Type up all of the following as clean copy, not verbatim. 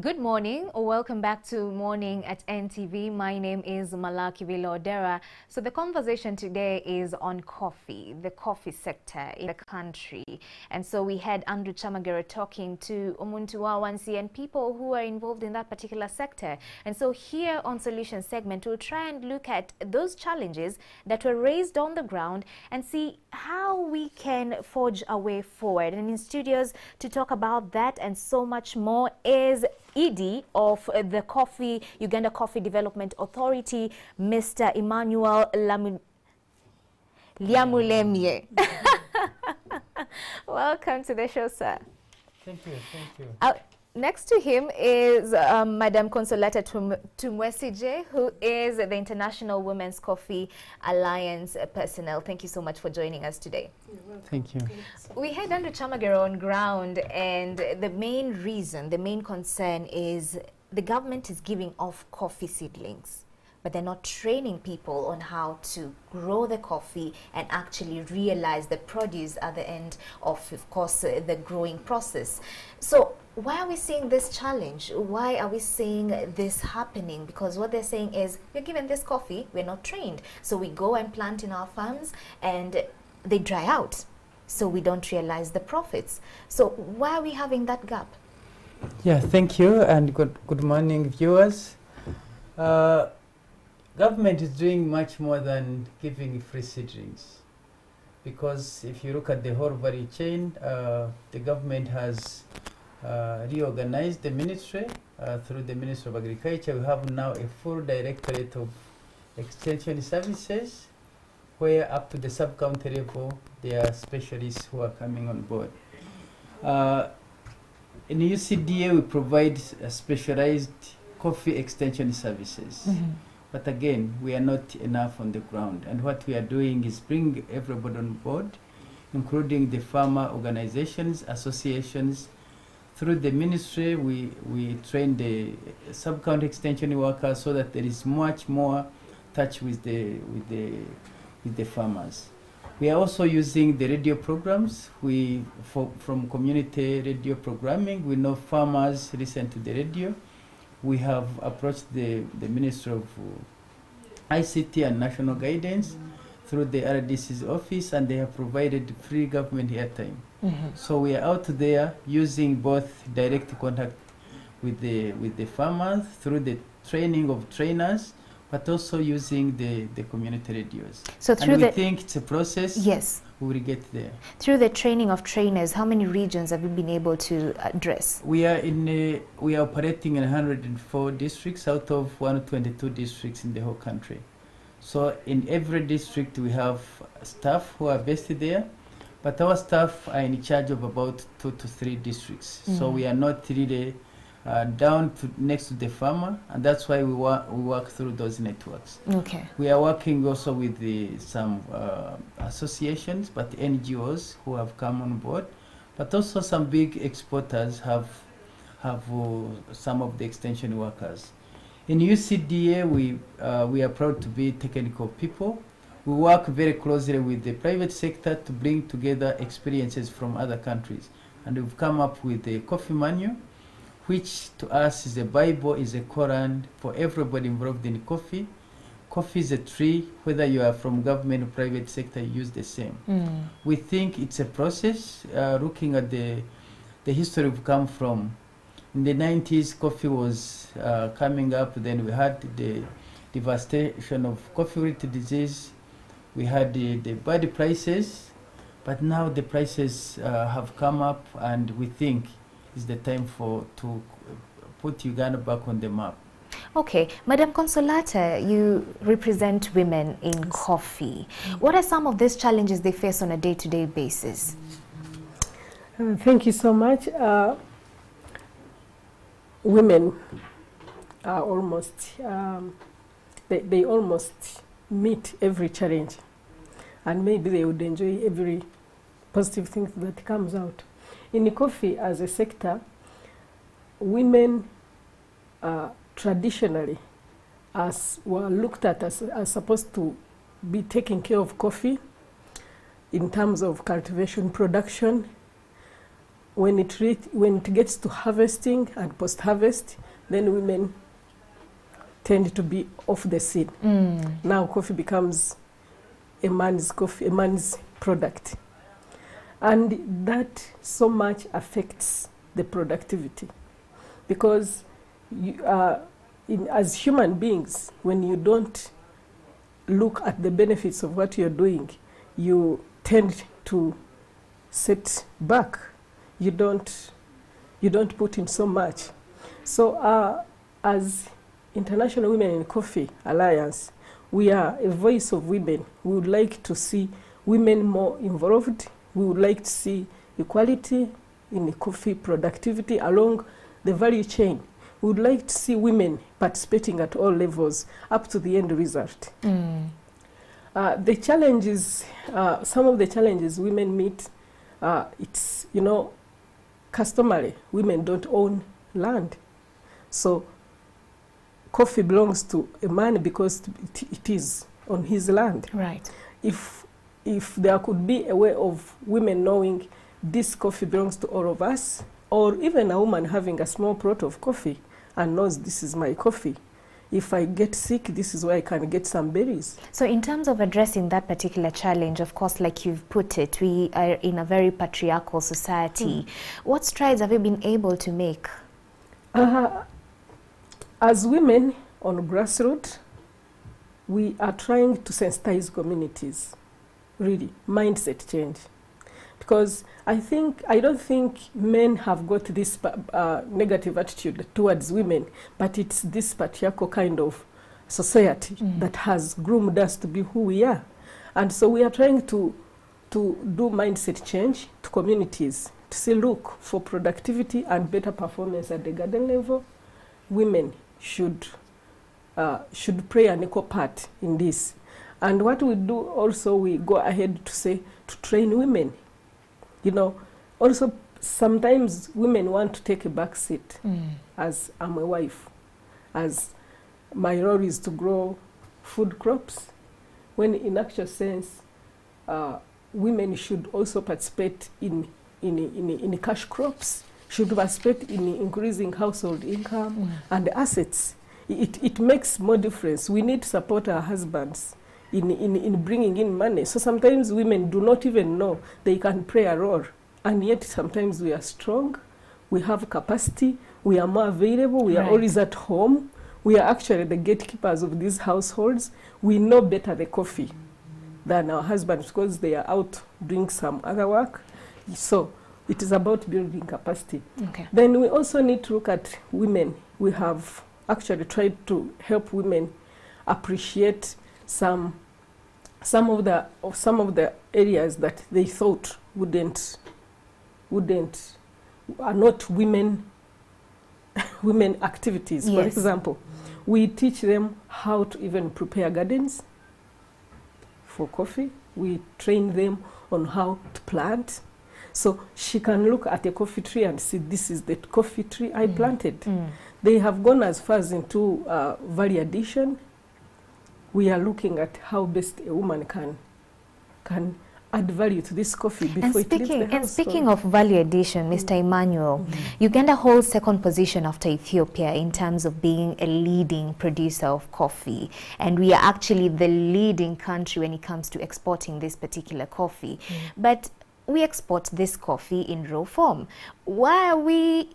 Good morning, or welcome back to Morning at NTV. My name is Malaki Vilodera. So the conversation today is on coffee, the coffee sector in the country. And so we had Andrew Chamagero talking to Omuntu Wawansi and people who are involved in that particular sector. And so here on Solution segment, we'll try and look at those challenges that were raised on the ground and see how we can forge a way forward. And in studios to talk about that and so much more is ED of the Uganda Coffee Development Authority, Mr. Emmanuel Lyamulemye. Welcome to the show, sir. Thank you, thank you. Next to him is Madam Consolata Tumwesije, who is the International Women's Coffee Alliance personnel. Thank you so much for joining us today. Thank you. We had Andrew Chamagero on ground, and the main reason, the main concern is the government is giving off coffee seedlings, but they're not training people on how to grow the coffee and actually realize the produce at the end of course, the growing process. So why are we seeing this challenge? Why are we seeing this happening? Because what they're saying is, we're given this coffee, we're not trained. So we go and plant in our farms and they dry out. So we don't realize the profits. So why are we having that gap? Yeah, thank you, and good morning, viewers. Government is doing much more than giving free seedlings, because if you look at the whole value chain, the government has reorganized the ministry through the Ministry of Agriculture. We have now a full directorate of extension services, where up to the sub-county level, there are specialists who are coming on board. In UCDA, we provide specialized coffee extension services. But again, we are not enough on the ground. And what we are doing is bring everybody on board, including the farmer organizations, associations. Through the ministry, we train the sub-county extension workers so that there is much more touch with the farmers. We are also using the radio programs. From community radio programming, we know farmers listen to the radio. We have approached the Ministry of ICT and National Guidance through the RDC's office, and they have provided free government airtime. So we are out there using both direct contact with the farmers through the training of trainers, but also using the community radios. So through we think it's a process. Yes. We will get there. Through the training of trainers, how many regions have you been able to address? We are operating in 104 districts out of 122 districts in the whole country. So in every district we have staff who are based there, but our staff are in charge of about 2 to 3 districts. So we are not really down to next to the farmer, and that's why we work through those networks. Okay. We are working also with some associations, but NGOs who have come on board, but also some big exporters have some of the extension workers. In UCDA, we are proud to be technical people. We work very closely with the private sector to bring together experiences from other countries, and we've come up with the coffee manual, which to us is a Bible, is a Quran for everybody involved in coffee. Coffee is a tree, whether you are from government or private sector, you use the same. We think it's a process, looking at the history we've come from. In the 90s, coffee was coming up, then we had the devastation of coffee root disease, we had the bad prices, but now the prices have come up, and we think is the time to put Uganda back on the map. Okay, Madam Consolata, you represent women in coffee. What are some of these challenges they face on a day-to-day basis? Thank you so much. Women are almost, they almost meet every challenge, and maybe they would enjoy every positive thing that comes out. In coffee as a sector, women traditionally were looked at as supposed to be taking care of coffee in terms of cultivation, production, when it gets to harvesting and post-harvest, then women tend to be off the scene. Now coffee becomes a man's product. And that so much affects the productivity. Because as human beings, when you don't look at the benefits of what you're doing, you tend to sit back. You don't put in so much. So as International Women in Coffee Alliance, we are a voice of women. We would like to see women more involved. We would like to see equality in coffee productivity along the value chain. We would like to see women participating at all levels up to the end result. The challenges, some of the challenges women meet, it's, customary, women don't own land. So coffee belongs to a man because it is on his land. Right. If there could be a way of women knowing this coffee belongs to all of us, or even a woman having a small plot of coffee and knows this is my coffee. If I get sick, this is where I can get some berries. So in terms of addressing that particular challenge, of course, like you've put it, we are in a very patriarchal society. What strides have you been able to make? As women on grassroots, we are trying to sensitize communities, really, mindset change. Because I don't think men have got this negative attitude towards women, but it's this patriarchal kind of society that has groomed us to be who we are. And so we are trying to do mindset change to communities, to say, look, for productivity and better performance at the garden level, women should play an equal part in this. And what we do also, we go ahead to say, to train women. Also sometimes women want to take a back seat as I'm a wife, as my role is to grow food crops, when in actual sense, women should also participate in cash crops, should participate in increasing household income and assets. It makes more difference. We need to support our husbands in bringing in money. So sometimes women do not even know they can play a role. And yet sometimes we are strong, we have capacity, we are more available, we are always at home. We are actually the gatekeepers of these households. We know better the coffee than our husbands because they are out doing some other work. So it is about building capacity. Okay. Then we also need to look at women. We have actually tried to help women appreciate some of the areas that they thought are not women activities. Yes. For example, we teach them how to even prepare gardens for coffee. We train them on how to plant. So she can look at a coffee tree and see this is the coffee tree I planted. They have gone as far as into value addition. We are looking at how best a woman can add value to this coffee before it leaves the house. And speaking of value addition, Mr. Emmanuel, Uganda holds second position after Ethiopia in terms of being a leading producer of coffee. And we are actually the leading country when it comes to exporting this particular coffee. But we export this coffee in raw form. Why are we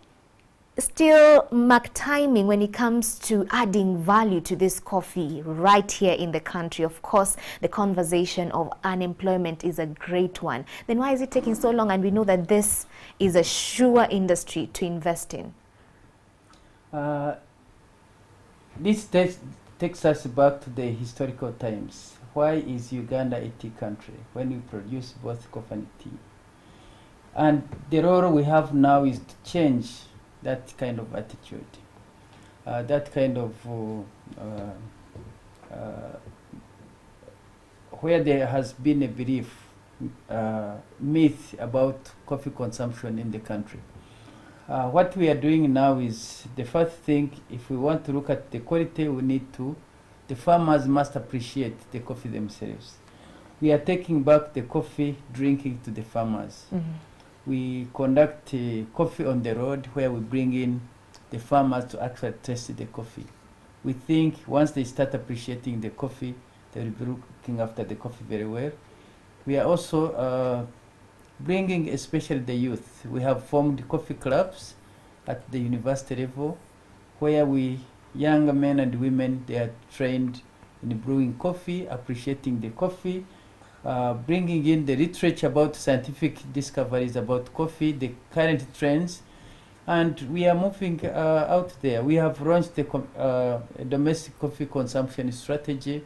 still mark timing when it comes to adding value to this coffee right here in the country? Of course, the conversation of unemployment is a great one. Then why is it taking so long? And we know that this is a sure industry to invest in. This takes us back to the historical times. Why is Uganda a tea country when we produce both coffee and tea? And the role we have now is to change that kind of attitude, that kind of where there has been a belief, myth about coffee consumption in the country. What we are doing now is, the first thing, if we want to look at the quality, the farmers must appreciate the coffee themselves. We are taking back the coffee drinking to the farmers. We conduct coffee on the road, where we bring in the farmers to actually taste the coffee. We think once they start appreciating the coffee, they will be looking after the coffee very well. We are also bringing especially the youth. We have formed coffee clubs at the university level, where young men and women, they are trained in brewing coffee, appreciating the coffee, bringing in the literature about scientific discoveries about coffee, the current trends, and we are moving out there. We have launched a domestic coffee consumption strategy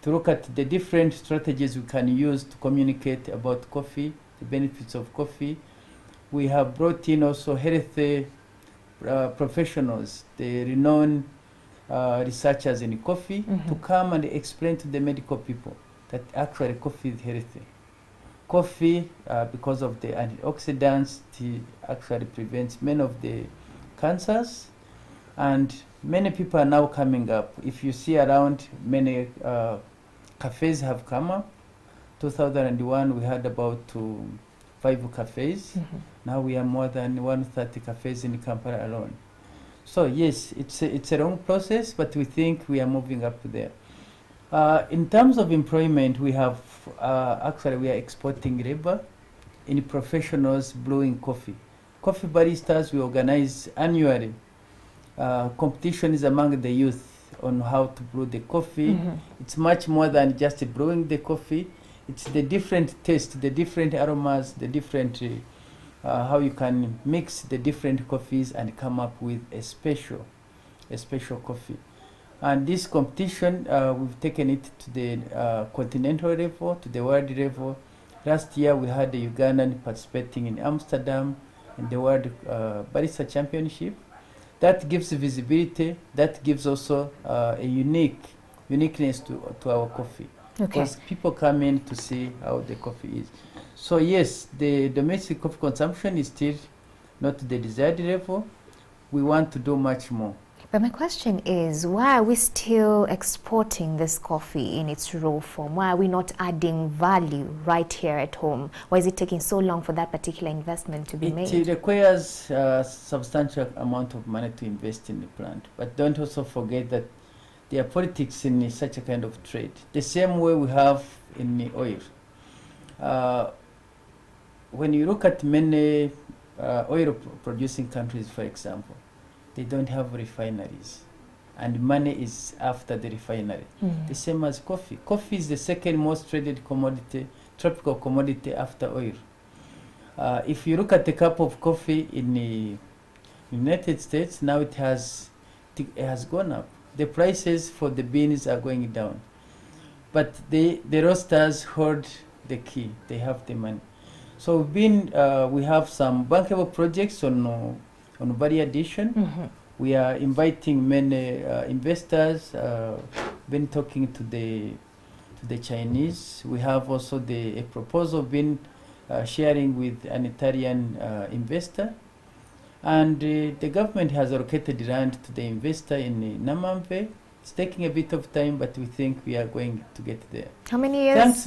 to look at the different strategies we can use to communicate about coffee, the benefits of coffee. We have brought in also health professionals, the renowned researchers in coffee, to come and explain to the medical people that actually coffee is healthy. Coffee, because of the antioxidants, actually prevents many of the cancers, and many people are now coming up. If you see around, many cafes have come up. 2001, we had about 5 cafes. Now we are more than 130 cafes in Kampala alone. So yes, it's a long process, but we think we are moving up there. In terms of employment, we have actually we are exporting labor in professionals brewing coffee. Coffee baristas, we organize annually competitions among the youth on how to brew the coffee. It's much more than just brewing the coffee. It's the different taste, the different aromas, the different how you can mix the different coffees and come up with a special coffee. And this competition, we've taken it to the continental level, to the world level. Last year, we had the Ugandan participating in Amsterdam in the World Barista Championship. That gives visibility. That gives also a uniqueness to our coffee. Because people come in to see how the coffee is. So yes, the domestic coffee consumption is still not to the desired level. We want to do much more. But my question is, why are we still exporting this coffee in its raw form? Why are we not adding value right here at home? Why is it taking so long for that particular investment to be made? It requires a substantial amount of money to invest in the plant. But don't also forget that there are politics in such a kind of trade. The same way we have in the oil. When you look at many oil producing countries, for example, they don't have refineries, and money is after the refinery. The same as coffee. Coffee is the second most traded commodity, tropical commodity after oil. If you look at the cup of coffee in the United States, now it has gone up. The prices for the beans are going down, but the roasters hold the key. They have the money. So we have some bankable projects on value addition. We are inviting many investors. Been talking to the Chinese. We have also a proposal been sharing with an Italian investor, and the government has allocated land to the investor in Namamve. It's taking a bit of time, but we think we are going to get there. How many years?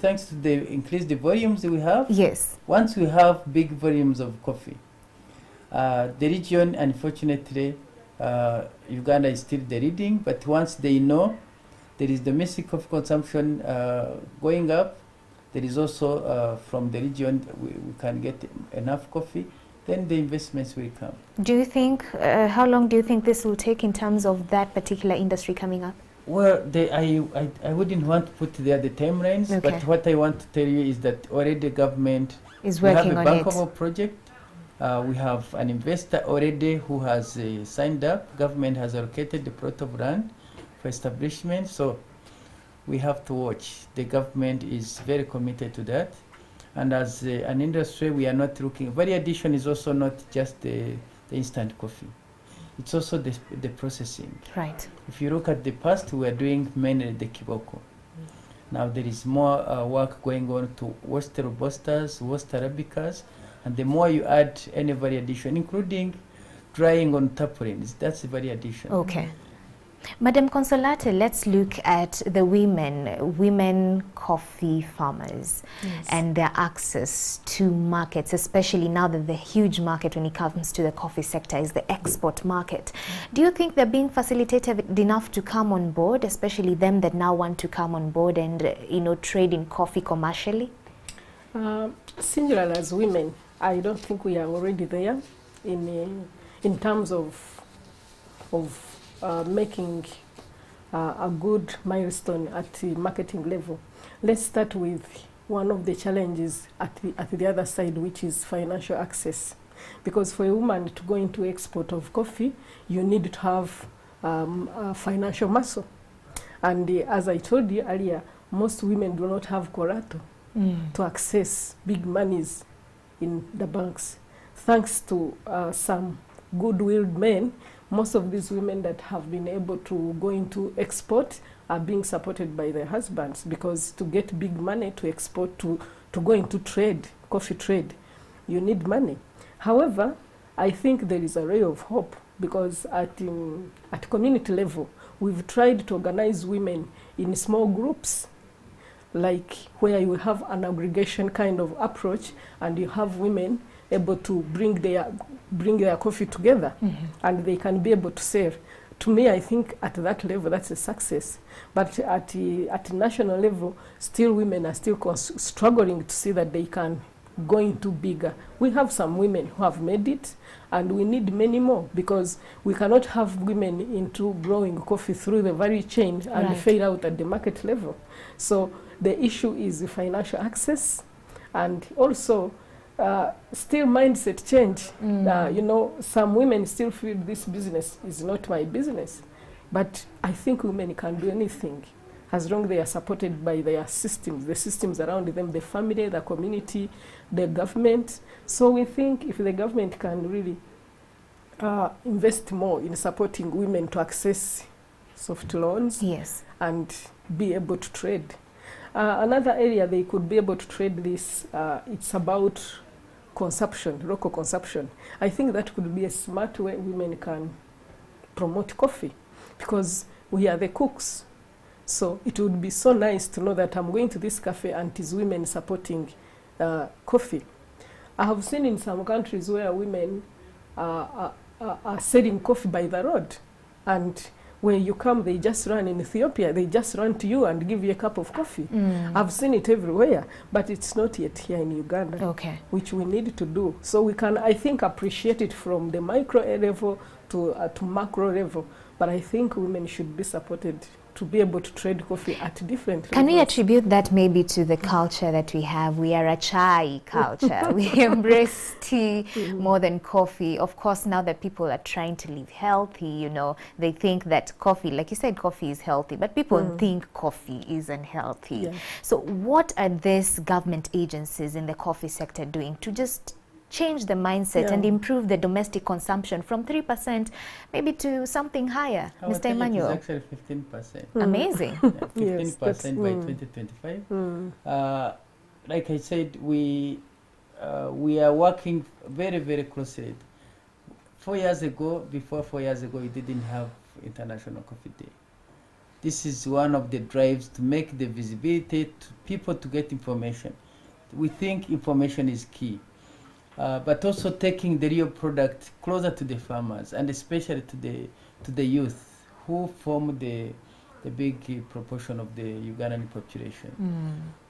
Thanks to the increased volumes we have. Yes. Once we have big volumes of coffee, the region, unfortunately, Uganda is still the leading, but once they know there is domestic coffee consumption going up, there is also from the region we can get enough coffee, then the investments will come. Do you think, how long do you think this will take in terms of that particular industry coming up? Well, I wouldn't want to put there the timelines, but what I want to tell you is that already the government is working on it. We have a bankable project. We have an investor already who has signed up. Government has allocated the plot of land for establishment, so we have to watch. The government is very committed to that. And as an industry, we are not looking. Value addition is also not just the instant coffee. It's also the processing. Right. If you look at the past, we were doing mainly the kiboko. Now there is more work going on to roast robustas, roast arabicas, and the more you add any value addition, including drying on tarpaulins, that's the value addition. Okay. Madam Consolata, let's look at the women coffee farmers, Yes. and their access to markets, especially now that the huge market when it comes to the coffee sector is the export market. Do you think they're being facilitated enough to come on board, especially them that now want to come on board and trade in coffee commercially? Singular as women, I don't think we are already there in terms of making a good milestone at the marketing level. Let's start with one of the challenges at the other side, which is financial access. Because for a woman to go into export of coffee, you need to have a financial muscle. And as I told you earlier, most women do not have collateral to access big monies in the banks. Thanks to some good-willed men, most of these women that have been able to go into export are being supported by their husbands, because to get big money to export, to go into trade, coffee trade, you need money. However, I think there is a ray of hope, because at community level, we've tried to organize women in small groups, like where you have an aggregation kind of approach, and you have women able to bring their coffee together, and they can be able to sell. To me, I think at that level, that's a success. But at national level, still women are still struggling to see that they can go into bigger. We have some women who have made it, and we need many more, because we cannot have women into growing coffee through the value chain and Right. fail out at the market level. So the issue is the financial access, and also still mindset change. Some women still feel this business is not my business, but I think women can do anything as long as they are supported by their systems, the systems around them, the family, the community, the government. So we think if the government can really invest more in supporting women to access soft loans, Yes. and be able to trade. Another area they could be able to trade this, it's about consumption, local consumption. I think that could be a smart way women can promote coffee, because we are the cooks. So it would be so nice to know that I'm going to this cafe and it is women supporting coffee. I have seen in some countries where women are selling coffee by the road, and where you come, they just run. In Ethiopia, they just run to you and give you a cup of coffee. I've seen it everywhere, but it's not yet here in Uganda, Okay. which we need to do. So we can, I think, appreciate it from the micro level to macro level, but I think women should be supported to be able to trade coffee at different levels. Can we attribute that maybe to the culture that we have? We are a chai culture. We embrace tea more than coffee. Of course, now that people are trying to live healthy, they think that coffee, like you said, coffee is healthy, but people think coffee isn't healthy. Yeah. So what are these government agencies in the coffee sector doing to just change the mindset and improve the domestic consumption from 3% maybe to something higher? I would Mr. tell you Emmanuel. It's actually 15%. Amazing. 15% that's- by 2025. Like I said, we are working very, very closely. 4 years ago, before 4 years ago, we didn't have International Coffee Day. This is one of the drives to make the visibility to people to get information. We think information is key. But also taking the real product closer to the farmers, and especially to the youth, who form the big proportion of the Ugandan population.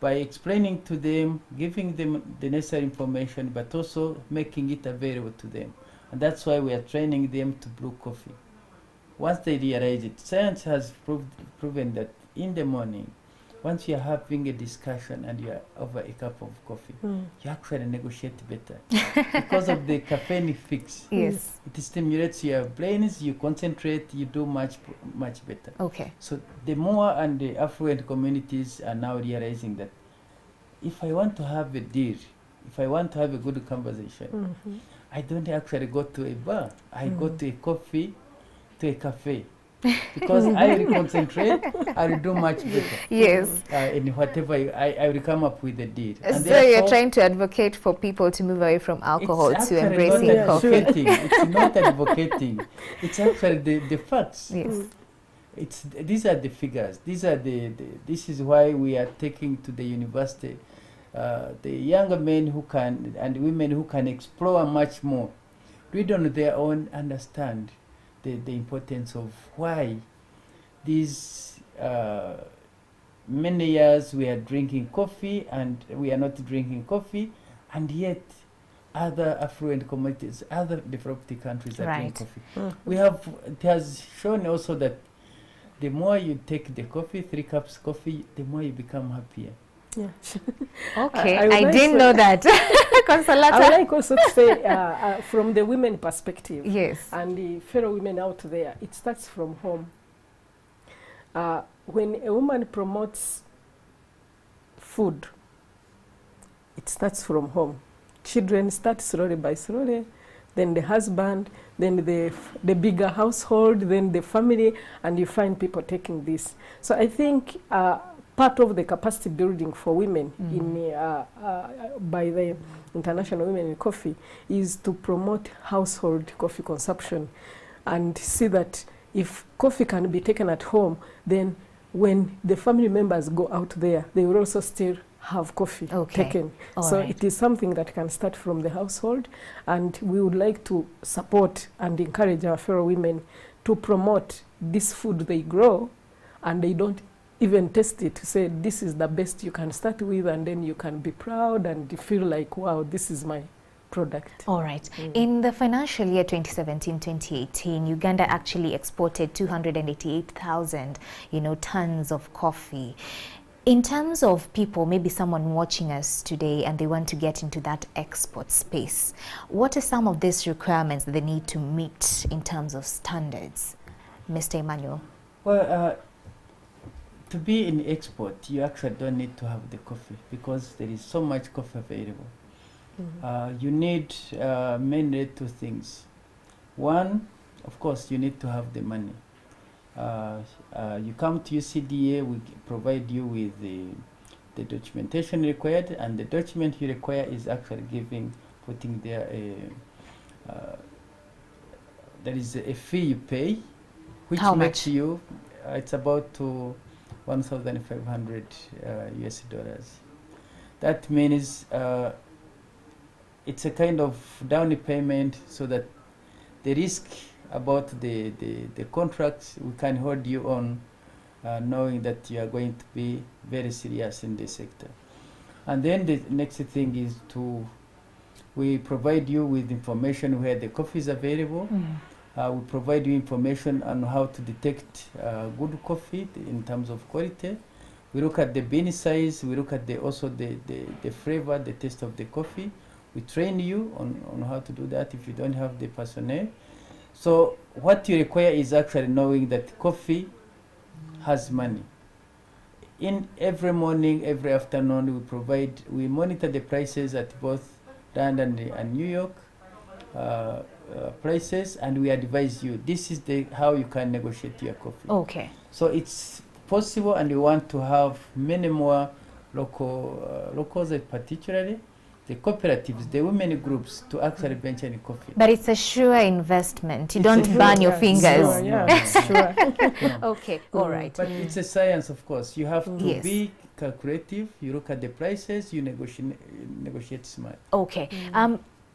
By explaining to them, giving them the necessary information, but also making it available to them. And that's why we are training them to brew coffee. Once they realize it, science has proven that in the morning, once you're having a discussion and you're over a cup of coffee, you actually negotiate better because of the caffeine fix. Yes. It stimulates your brains, you concentrate, you do much better. Okay. So the more and the affluent communities are now realizing that if I want to have a deal, if I want to have a good conversation, I don't actually go to a bar. I go to a cafe. Because I will concentrate, I will do much better. Yes. In whatever I will come up with a deal. And So you're therefore, trying to advocate for people to move away from alcohol it's to actually embracing not coffee. advocating. It's not advocating. It's actually the facts. Yes. these are the figures. These are this is why we are taking to the university the younger men who can and women who can explore much more, read on their own, understand the importance of why these many years we are drinking coffee and we are not drinking coffee, and yet other affluent communities, other developed countries are drinking coffee. It has shown also that the more you take the coffee, 3 cups coffee, the more you become happier. Yeah. Okay, I didn't know that. Consolata. I would like also to say, from the women perspective, yes, and the fellow women out there, it starts from home. When a woman promotes food, it starts from home. Children start slowly by slowly, then the husband, then the bigger household, then the family, and you find people taking this. So I think part of the capacity building for women by the International Women in Coffee is to promote household coffee consumption and see that if coffee can be taken at home, then when the family members go out there, they will also still have coffee taken. So it is something that can start from the household, and we would like to support and encourage our fellow women to promote this food they grow, and they don't even taste it to say this is the best you can start with, and then you can be proud and feel like, wow, this is my product. All right. In the financial year 2017-2018, Uganda actually exported 288,000, tons of coffee. In terms of people, maybe someone watching us today and they want to get into that export space, what are some of these requirements that they need to meet in terms of standards? Mr. Emmanuel. Well, to be in export, you actually don't need to have the coffee because there is so much coffee available. You need mainly 2 things. One, of course, you need to have the money. You come to UCDA, we provide you with the documentation required, and the document you require is actually putting there there is a fee you pay, which makes you, it's about $1,500 US dollars. That means it's a kind of down payment so that the risk about the contracts, we can hold you on knowing that you are going to be very serious in this sector. And then the next thing is we provide you with information where the coffee is available. We provide you information on how to detect good coffee in terms of quality. We look at the bean size, we look at also the flavor, the taste of the coffee. We train you on how to do that if you don't have the personnel. So what you require is actually knowing that coffee has money. In every morning, every afternoon, we monitor the prices at both London and New York prices, and we advise you. This is how you can negotiate your coffee. Okay. So it's possible, and we want to have many more locals, particularly the cooperatives, the women groups, to actually venture in coffee. But it's a sure investment. You don't burn your fingers. Sure. Okay, all right. But it's a science, of course. You have to be calculative. You look at the prices. You negotiate smart. Okay.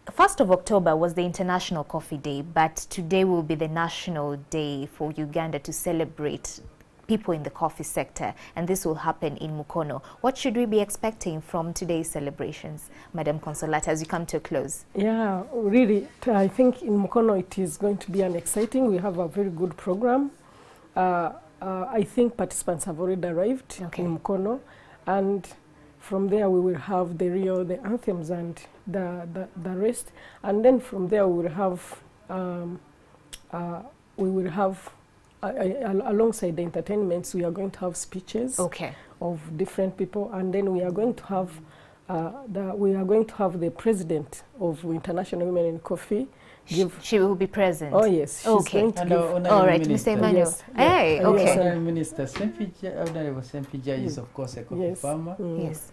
1st of October was the International Coffee Day, but today will be the national day for Uganda to celebrate people in the coffee sector, and this will happen in Mukono. What should we be expecting from today's celebrations, Madam Consolata, as you come to a close? Yeah, really, I think in Mukono it is going to be exciting. We have a very good program. I think participants have already arrived in Mukono, and from there we will have the anthems and the rest, and then from there we will have alongside the entertainments, we are going to have speeches of different people, and then we are going to have we are going to have the president of International Women in Coffee give. She will be present. Oh yes, she's Okay. going to And give. All right, Mr. Emmanuel. Yes, Hey, yeah. okay. Yes, Honorable Minister Honorable Sempija is of course a coffee Yes. farmer. Yes.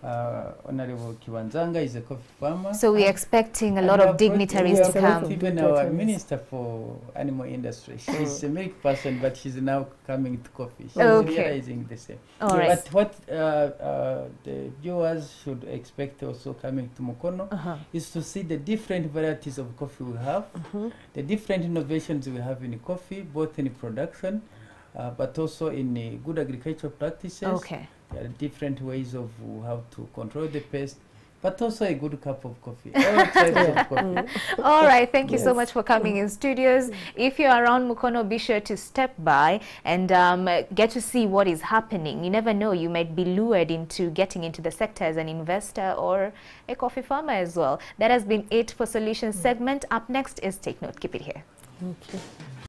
Honorable Kiwanzanga is a coffee farmer. So we're expecting a And lot we of have brought- dignitaries we to have brought come. Even Dignitaries. our Minister for Animal Industry. She's a milk person, but she's now coming to coffee. She's Okay. realizing the same. All right. But what the viewers should expect also coming to Mukono is to see the different varieties of coffee we have, the different innovations we have in coffee, both in production, but also in good agricultural practices. Okay. There are different ways of how to control the pest, but also a good cup of coffee. All types of coffee. All right, thank you so Yes. much for coming in studios. If you're around Mukono, be sure to step by and get to see what is happening. You never know, you might be lured into getting into the sector as an investor or a coffee farmer as well. That has been it for Solutions segment. Up next is Take Note. Keep it here. Okay.